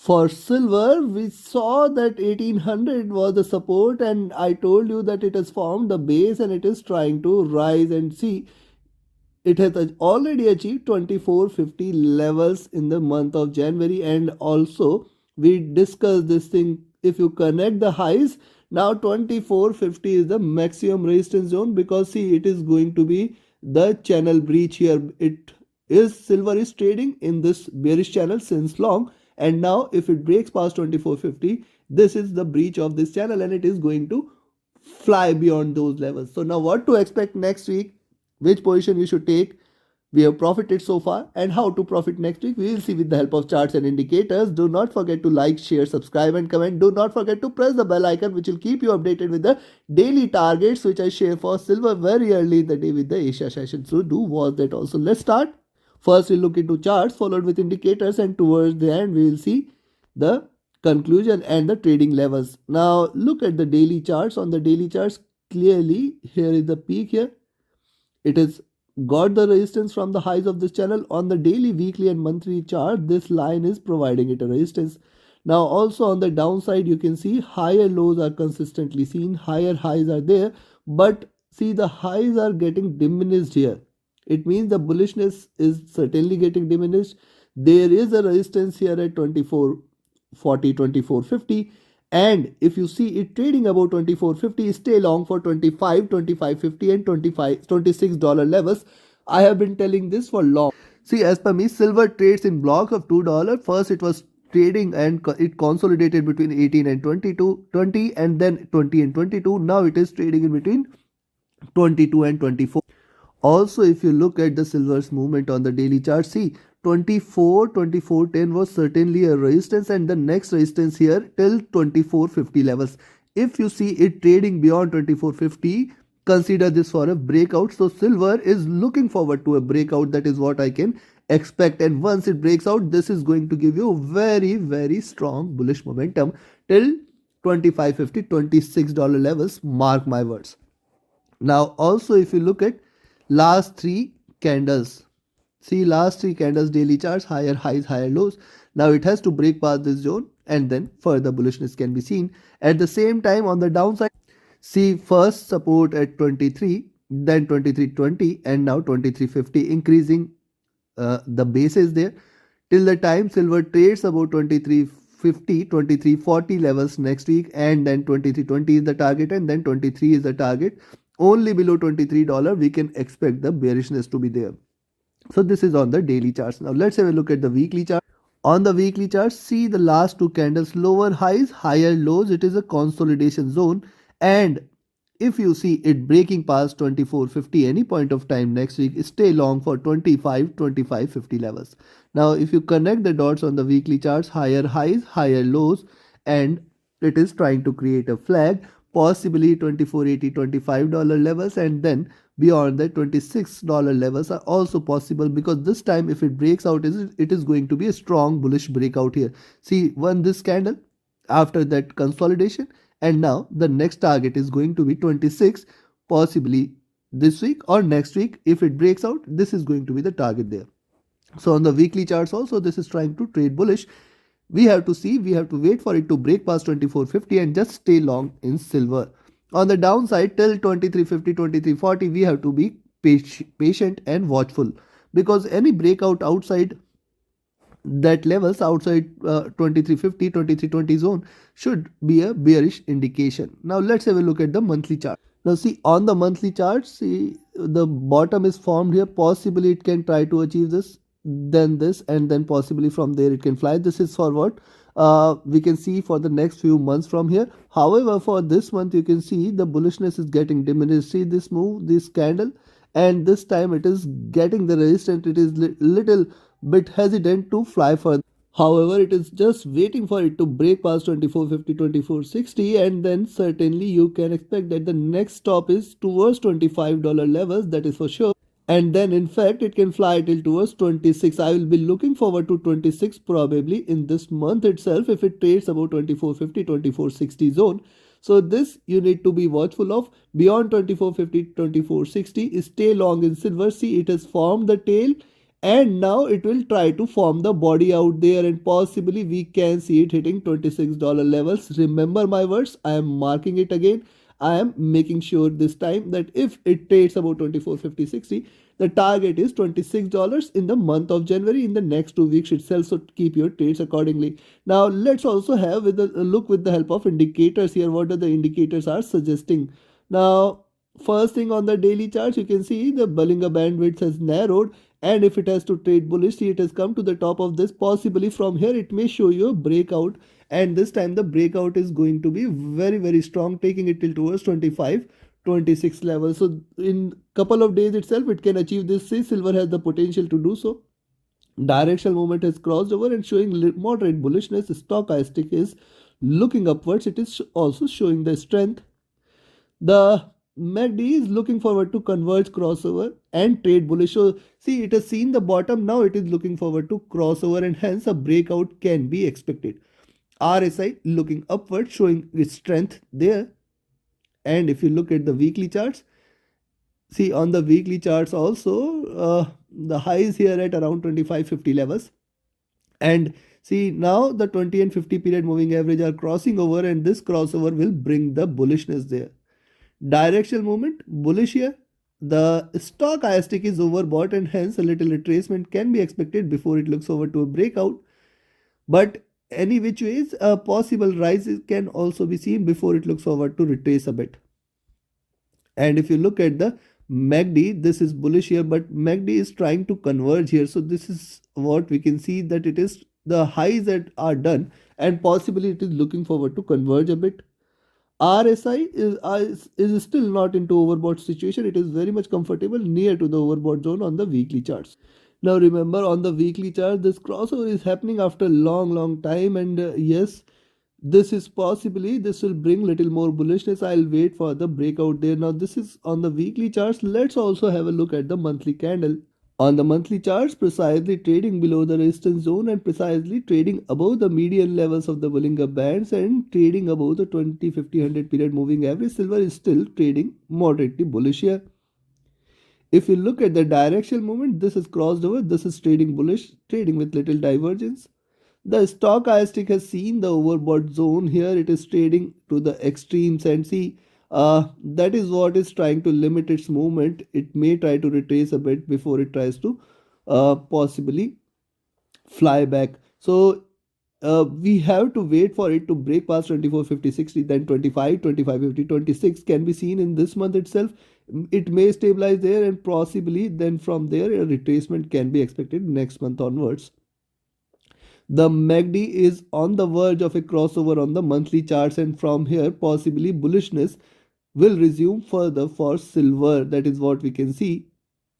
For silver, we saw that 1800 was the support, and I told you that it has formed the base and it is trying to rise. And see, it has already achieved 2450 levels in the month of January. And also we discussed this thing, if you connect the highs, now 2450 is the maximum resistance zone, because see, it is going to be the channel breach here. It is, silver is trading in this bearish channel since long, and now if it breaks past 2450, this is the breach of this channel and it is going to fly beyond those levels. So now what to expect next week, which position you should take, we have profited so far, and how to profit next week we will see with the help of charts and indicators. Do not forget to like, share, subscribe and comment. Do not forget to press the bell icon, which will keep you updated with the daily targets which I share for silver very early in the day with the Asia session. So do watch that also. Let's start. First we'll look into charts followed with indicators, and towards the end we will see the conclusion and the trading levels. Now look at the daily charts. On the daily charts, clearly here is the peak here. It is got the resistance from the highs of this channel. On the daily, weekly and monthly chart, this line is providing it a resistance. Now also on the downside, you can see higher lows are consistently seen, higher highs are there, but see, the highs are getting diminished here. It means the bullishness is certainly getting diminished. There is a resistance here at 2440, 2450, and if you see it trading above 2450, stay long for 25, 2550 and 25 $26 levels. I have been telling this for long. See, as per me, silver trades in blocks of $2. First it was trading and it consolidated between 18 and 20, and then 20 and 22. Now it is trading in between 22 and 24. Also, if you look at the silver's movement on the daily chart, see, 2410 was certainly a resistance, and the next resistance here till 2450 levels. If you see it trading beyond 2450, consider this for a breakout. So silver is looking forward to a breakout. That is what I can expect, and once it breaks out, this is going to give you very strong bullish momentum till 2550, $26 levels. Mark my words. Now also, if you look at last three candles, see, last three candles daily charts, higher highs, higher lows. Now it has to break past this zone, and then further bullishness can be seen. At the same time, on the downside, see, first support at 23, then 2320, and now 2350, increasing the bases there till the time silver trades about 2350, 2340 levels next week, and then 2320 is the target, and then 23 is the target. Only below $23 we can expect the bearishness to be there. So this is on the daily charts. Now let's have a look at the weekly chart. On the weekly chart, see the last two candles, lower highs, higher lows. It is a consolidation zone, and if you see it breaking past 2450 any point of time next week, stay long for 2550 levels. Now if you connect the dots on the weekly charts, higher highs, higher lows, and it is trying to create a flag, possibly 2480, $25 levels, and then beyond that $26 levels are also possible, because this time if it breaks out, it is going to be a strong bullish breakout here. See, one this candle, after that consolidation, and now the next target is going to be 26, possibly this week or next week. If it breaks out, this is going to be the target there. So on the weekly charts also, this is trying to trade bullish. We have to see, we have to wait for it to break past 2450 and just stay long in silver. On the downside, till 2350, 2340, we have to be patient and watchful, because any breakout outside that levels, outside 2350, 2320 zone, should be a bearish indication. Now let's have a look at the monthly chart. Now see, on the monthly chart, see, the bottom is formed here. Possibly it can try to achieve this, then this, and then possibly from there it can fly. This is for what we can see for the next few months from here. However, for this month, you can see the bullishness is getting diminished. See this move, this candle, and this time it is getting the resistance. It is little bit hesitant to fly further. However, it is just waiting for it to break past 2450, 2460, and then certainly you can expect that the next stop is towards $25 levels, that is for sure. And then in fact it can fly till towards 26. I will be looking forward to 26 probably in this month itself, if it trades about 2450, 2460 zone. So this you need to be watchful of. Beyond 2450, 2460, stay long in silver. See, it has formed the tail, and now it will try to form the body out there, and possibly we can see it hitting $26 levels. Remember my words, I am marking it again. I am making sure this time that if it trades about 24.50.60, the target is $26 in the month of January, in the next 2 weeks itself. So keep your trades accordingly. Now let's also have with a look with the help of indicators here, what are the indicators are suggesting. Now first thing, on the daily charts you can see the Bollinger Bandwidth has narrowed, and if it has to trade bullish, see it has come to the top of this. Possibly from here it may show you a breakout, and this time the breakout is going to be very strong, taking it till towards 25.26 level. So in couple of days itself it can achieve this. See, silver has the potential to do so. Directional movement has crossed over and showing moderate bullishness. Stochastic is looking upwards, it is also showing the strength. The MACD is looking forward to converge crossover and trade bullish. So see, it has seen the bottom, now it is looking forward to crossover, and hence a breakout can be expected. RSI looking upward, showing its strength there. And if you look at the weekly charts, see on the weekly charts also, the highs here at around 25.50 levels. And see, now the 20 and 50 period moving average are crossing over, and this crossover will bring the bullishness there. Directional movement bullish here. The stochastic is overbought, and hence a little retracement can be expected before it looks over to a breakout. But any which ways, a possible rise can also be seen before it looks forward to retrace a bit. And if you look at the MACD, this is bullish here, but MACD is trying to converge here. So this is what we can see, that it is the highs that are done, and possibly it is looking forward to converge a bit. RSI is still not into overbought situation. It is very much comfortable near to the overbought zone on the weekly charts. Now remember, on the weekly chart, this crossover is happening after a long time, and yes, this is possibly, this will bring little more bullishness. I'll wait for the breakout there. Now this is on the weekly charts. Let's also have a look at the monthly candle. On the monthly charts, precisely trading below the resistance zone and precisely trading above the median levels of the Bollinger Bands and trading above the 20, 50, 100 period moving average, silver is still trading moderately bullish here. If you look at the directional movement, this is crossed over, this is trading bullish, trading with little divergence. The stochastic has seen the overbought zone here. It is trading to the extremes, and see, that is what is trying to limit its movement. It may try to retrace a bit before it tries to possibly fly back. So we have to wait for it to break past 24.50.60, then 25, 25.50, 26 can be seen in this month itself. It may stabilize there, and possibly then from there a retracement can be expected next month onwards. The MACD is on the verge of a crossover on the monthly charts, and from here possibly bullishness will resume further for silver. That is what we can see.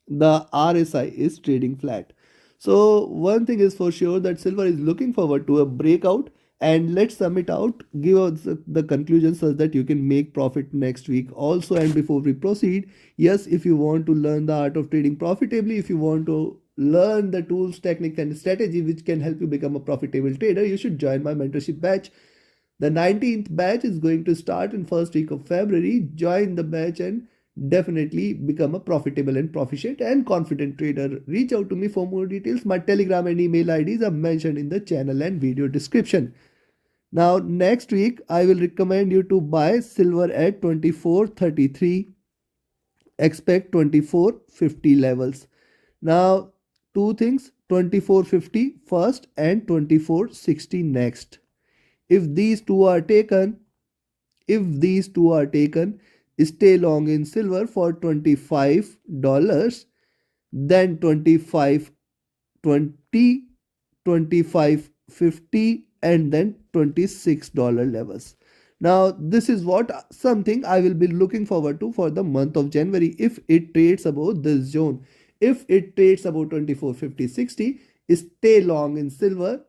The RSI is trading flat. So one thing is for sure, that silver is looking forward to a breakout, and let's sum it out, give us the conclusion such that you can make profit next week also. And before we proceed, yes, if you want to learn the art of trading profitably, if you want to learn the tools, techniques and strategy which can help you become a profitable trader, you should join my mentorship batch. The 19th batch is going to start in first week of February. Join the batch and definitely become a profitable and proficient and confident trader. Reach out to me for more details. My Telegram and email IDs are mentioned in the channel and video description. Now next week I will recommend you to buy silver at 24.33. Expect 24.50 levels. Now two things, 24.50 first and 24.60 next. If these two are taken, stay long in silver for $25, then 25.20, 25.50 and then $26 levels. Now this is what something I will be looking forward to for the month of January if it trades above this zone. If it trades above 24.50.60, stay long in silver.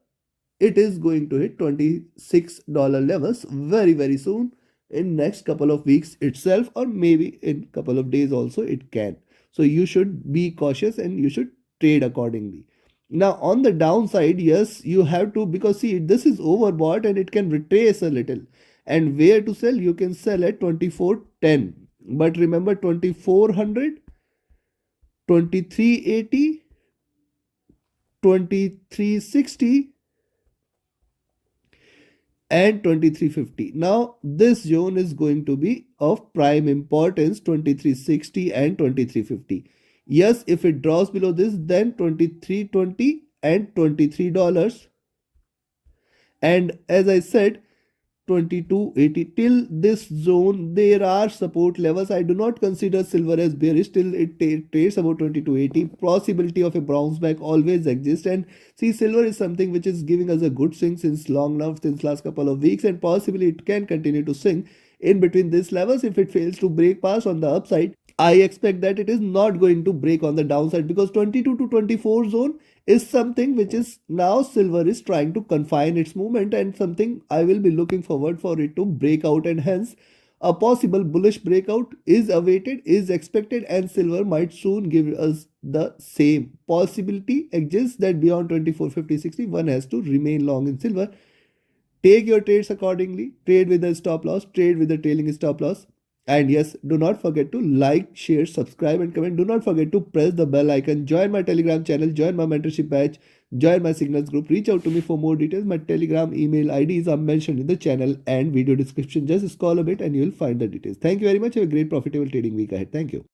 It is going to hit $26 levels very soon, in next couple of weeks itself, or maybe in couple of days also it can. So you should be cautious and you should trade accordingly. Now on the downside, yes, you have to, because see, this is overbought and it can retrace a little. And where to sell? You can sell at 24.10, but remember 2400, 2380 2360 and 2350. Now this zone is going to be of prime importance, 2360 and 2350. Yes, if it drops below this, then 2320 and $23. And as I said, 2280 till this zone there are support levels. I do not consider silver as bearish till it trades about 2280. Possibility of a bounce back always exists, and see, silver is something which is giving us a good swing since long now, since last couple of weeks, and possibly it can continue to swing in between these levels. If it fails to break past on the upside, I expect that it is not going to break on the downside, because 22 to 24 zone is something which is now silver is trying to confine its movement, and something I will be looking forward for it to break out, and hence a possible bullish breakout is awaited, is expected, and silver might soon give us the same. Possibility exists that beyond 2450 60 one has to remain long in silver. Take your trades accordingly. Trade with a stop loss, trade with a trailing stop loss. And yes, do not forget to like, share, subscribe, and comment. Do not forget to press the bell icon. Join my Telegram channel, join my mentorship batch, join my signals group. Reach out to me for more details. My Telegram email IDs are mentioned in the channel and video description. Just scroll a bit and you will find the details. Thank you very much. Have a great profitable trading week ahead. Thank you.